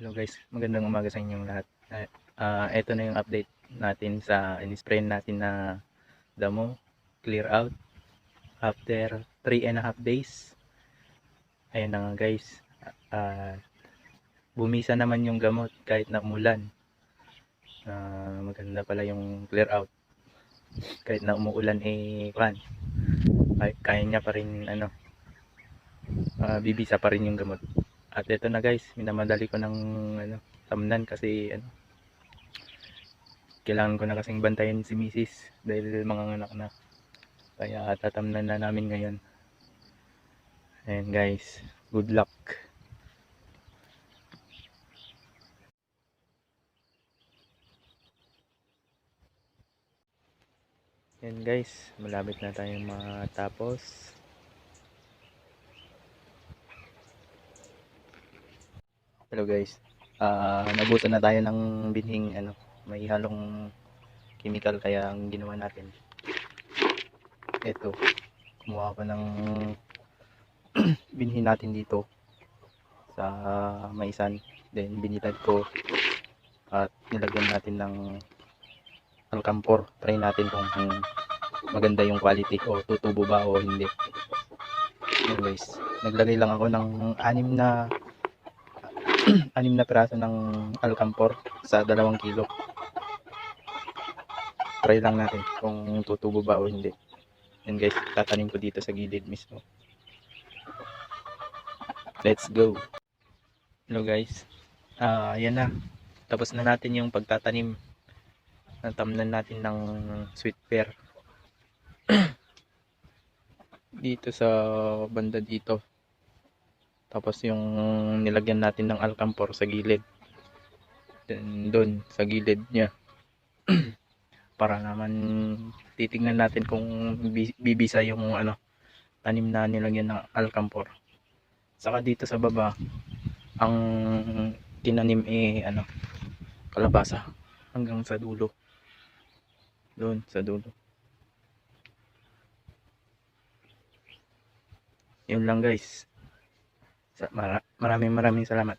Hello guys, magandang umaga sa inyong lahat. Ito na yung update natin sa in-spray natin na damo, clear out after 3.5 days. Ayun na nga guys, uh, bumisa naman yung gamot kahit na umulan. Maganda pala yung clear out kahit na umuulan kaya niya pa rin bibisa pa rin yung gamot. At ito na guys, minamadali ko ng tamnan kasi kailangan ko na kasing bantayan si misis dahil mga anak na, kaya tatamnan na namin ngayon. Ayan guys, good luck. Ayan guys, malapit na tayong matapos. Hello guys, nabutan na tayo ng binhing may halong chemical, kaya ang ginawa natin, eto, kumuha ko ng binhi natin dito sa maisan, then binilad ko at nilagyan natin ng alcampor. Try natin kung maganda yung quality o tutubo ba o hindi. Ayan guys, naglagay lang ako ng 6 na piraso ng alcampor sa 2 kilo. Try lang natin kung tutubo ba o hindi. Yan guys, tatanim ko dito sa gilid mismo. Let's go. Hello guys, yan na, tapos na natin yung pagtatanim. Natamnan natin ng sweet pear dito sa banda dito, tapos yung nilagyan natin ng alcampor sa gilid, then doon sa gilid nya para naman titingnan natin kung bibisa yung tanim na nilagyan ng alcampor. Saka dito sa baba, ang tinanim kalabasa hanggang sa dulo, doon sa dulo. Yun lang guys, maraming salamat.